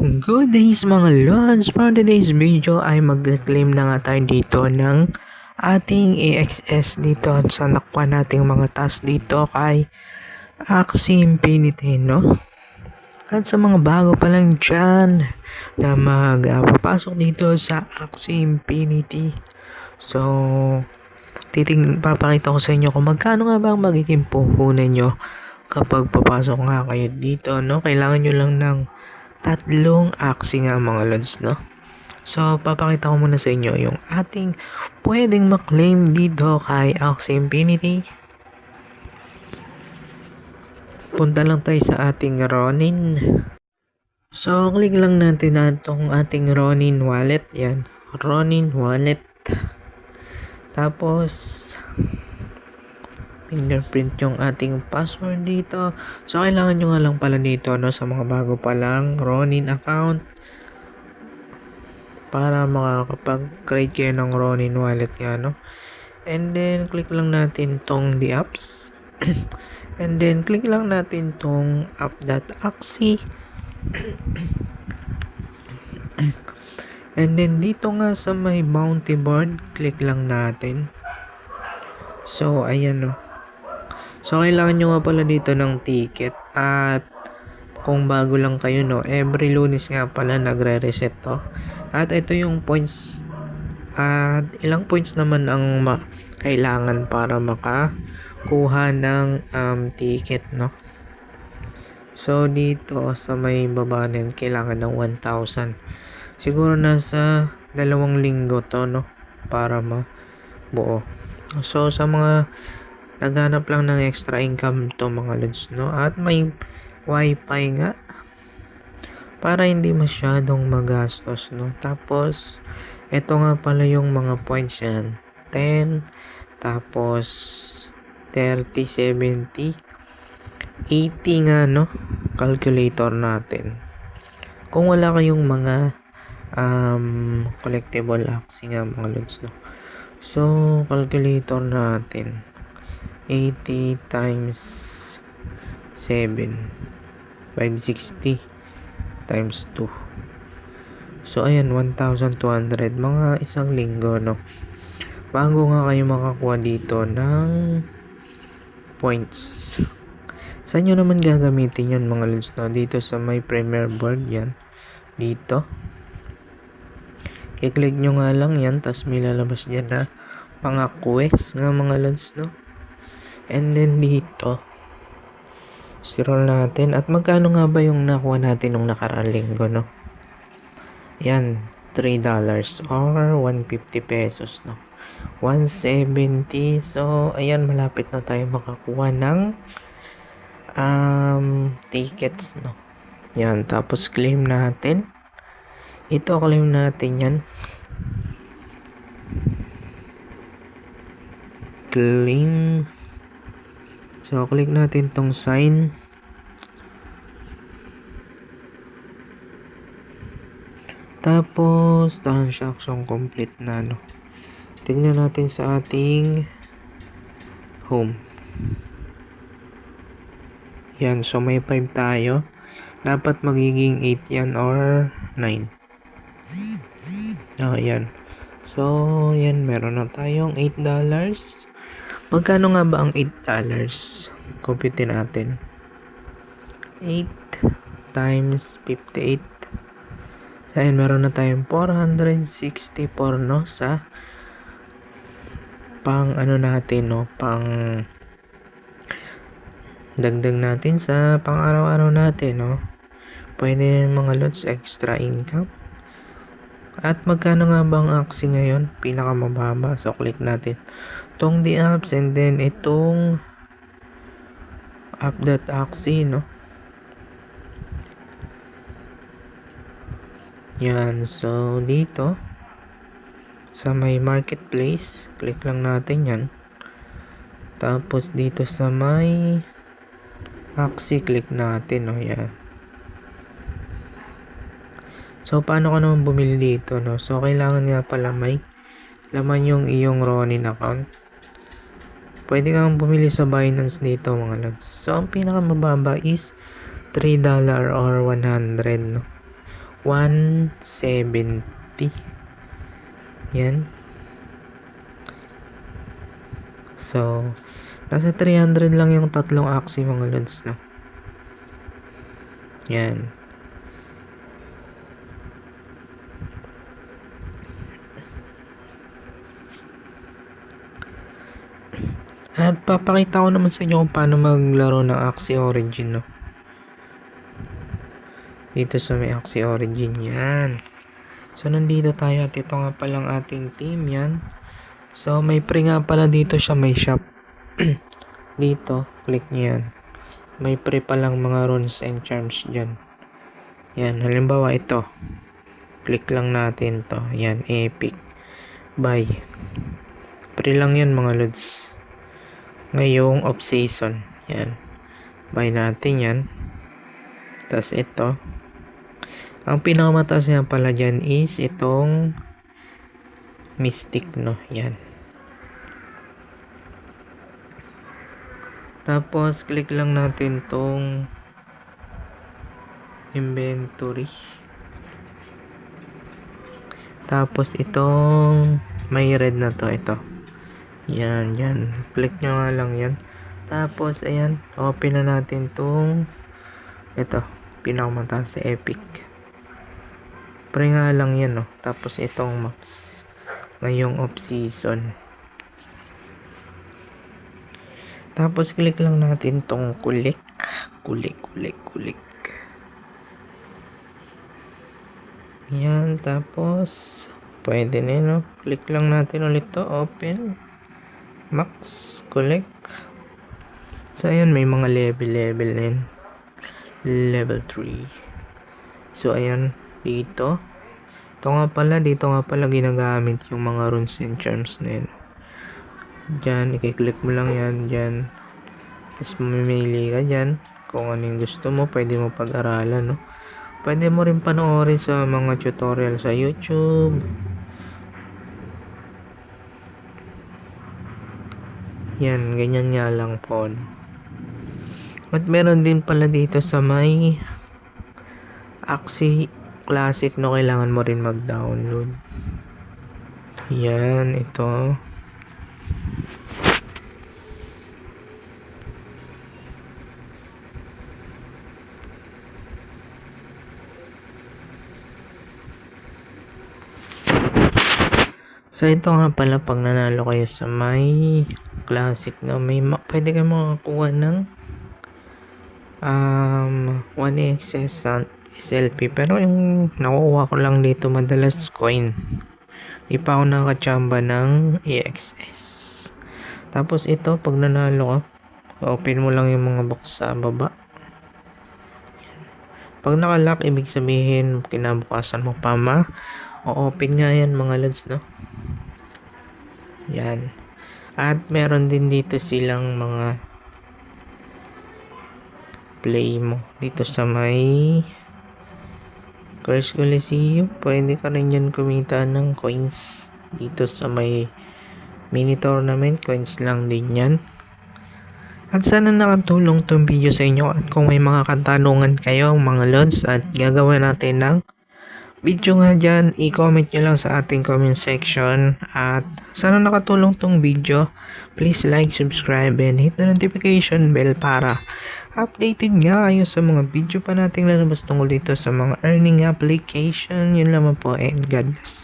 Good days mga lods! For today's video ay mag-claim na nga tayo dito ng ating AXS dito sa nakuha nating mga task dito kay Axie Infinity, no? At sa mga bago pa lang dyan na papasok dito sa Axie Infinity, so papakita ko sa inyo kung magkano nga ba ang magiging puhunan nyo kapag papasok nga kayo dito, no? Kailangan nyo lang ng 3 Axie nga mga lods, no? So, papakita ko muna sa inyo yung ating pwedeng maklaim dito kay Axie Infinity. Punta lang tayo sa ating Ronin. So, click lang natin na itong ating Ronin wallet. Yan, Ronin wallet. Tapos, fingerprint yung ating password dito. So, kailangan nyo nga lang pala dito, no, sa mga bago pa lang Ronin account para makakapag-create kayo ng Ronin wallet nga, no. And then, click lang natin tong the apps. And then, click lang natin tong app.axie. And then, dito nga sa may bounty board, click lang natin. So, ayan, no. So, kailangan nyo nga pala dito ng ticket. At, kung bago lang kayo, no, every Lunes nga pala nagre-reset to. At, ito yung points. At, ilang points naman ang kailangan para makakuha ng ticket, no. So, dito sa may baba din, kailangan ng 1,000. Siguro nasa 2 linggo to, no, para mabuo. So, sa mga naghanap lang ng extra income to mga lods, no, at may wifi nga para hindi masyadong magastos, no. Tapos eto nga pala yung mga points yan, 10, tapos 30, 70, 80 nga, no, calculator natin. Kung wala kayong mga collectible Axie nga mga lods, no. So, calculator natin 80 times 7, 560 times 2. So, ayan, 1,200 mga isang linggo, no. Bago nga kayo makakuha dito ng points. Saan nyo naman gagamitin yun mga lods, no? Dito sa may premier board, yan. Dito. I-click nyo nga lang yan, tapos may lalabas dyan na mga quest nga mga lods, no. And then dito, scroll natin. At magkano nga ba yung nakuha natin nung nakaraang linggo, no? Yan, $3 or 150 pesos, no. 170. So, ayan, malapit na tayo makakuha ng tickets, no. Yan, tapos claim natin. Ito, claim natin yan. Claim. So, click natin tong sign. Tapos, transaction complete na, no. Tingnan natin sa ating home. Yan, so may 5 tayo. Dapat magiging 8 yan or 9. Oh, yan. So, yan, meron na tayong $8. Magkano nga ba ang $8? Compute natin. 8 times 58. So, ayan, meron na tayong 464, no, sa pang ano natin, no, pang dagdag natin sa pang araw-araw natin, no. Pwede mga lots extra income. At magkano nga ba ang Axie ngayon? Pinakamababa. So, click natin tong the apps and then itong app.axie, no. Yan. So, dito sa may marketplace, click lang natin yan. Tapos, dito sa may Axie, click natin, no. Yan. So, paano ka naman bumili dito, no? So, kailangan nga pala may laman yung iyong Ronin account. Pwede kang bumili sa Binance dito, mga lods. So, ang pinakamababa is $3 or 100, no? 170. Yan. So, nasa 300 lang yung tatlong axis mga lods, no? Yan. At papakita ko naman sa inyo kung paano maglaro ng Axie Origin, no? Dito sa may Axie Origin, yan. So, nandito tayo at ito nga palang ating team, yan. So, may free nga pala dito siya, may shop. Dito, click nyo yan. May free palang mga runes and charms dyan. Yan, halimbawa ito. Click lang natin to. Yan, epic. Buy. Free lang yan mga lods. Ngayong off season. Yan. Buy natin yan. Tapos ito. Ang pinakamataas nga pala dyan is itong Mystic, no? Yan. Tapos, click lang natin tong inventory. Tapos, itong may red na to. Ito. Yan, yan. Click nyo nga lang yan. Tapos, ayan. Open na natin tong ito. Pinakamataas sa epic. Pre nga lang yan, no? Tapos, itong maps. Ngayong off season. Tapos, click lang natin tong kulik. Kulik. Yan. Tapos, pwede na yun, no? Click lang natin ulit to. Open. Max. Collect. So, ayan. May mga level na yun. Level 3. So, ayan. Dito. Dito nga pala ginagamit yung mga runes and charms na yun. Diyan, i-click mo lang yan. Diyan. Tapos, mamimili ka dyan. Kung ano yung gusto mo, pwede mo pag-aralan, no? Pwede mo rin panoorin sa mga tutorial sa YouTube. Yan, ganyan nga lang po. At meron din pala dito sa may Axie Classic, no? Kailangan mo rin mag-download. Yan, ito. So, ito nga pala pag nanalo kayo sa may classic na may pwede kayo makakuha ng 1xs SLP. Pero yung nakukuha ko lang dito madalas coin. Di pa ako nakachamba ng EXS. Tapos ito, pag nanalo ka, open mo lang yung mga box sa baba. Pag nakalock, ibig sabihin, kinabukasan mo pa o-open nga yan mga lads, no? Yan. At meron din dito silang mga play mo. Dito sa may Curse Coliseum, pwede ka rin yan kumita ng coins. Dito sa may mini tournament, coins lang din yan. At sana nakatulong tong video sa inyo. At kung may mga katanungan kayo mga lods at gagawa natin ng video nga dyan, i-comment nyo lang sa ating comment section. At sana nakatulong tong video. Please like, subscribe, and hit the notification bell para updated nga kayo sa mga video pa nating lalabas tungkol dito sa mga earning application. Yun lamang po, and God bless.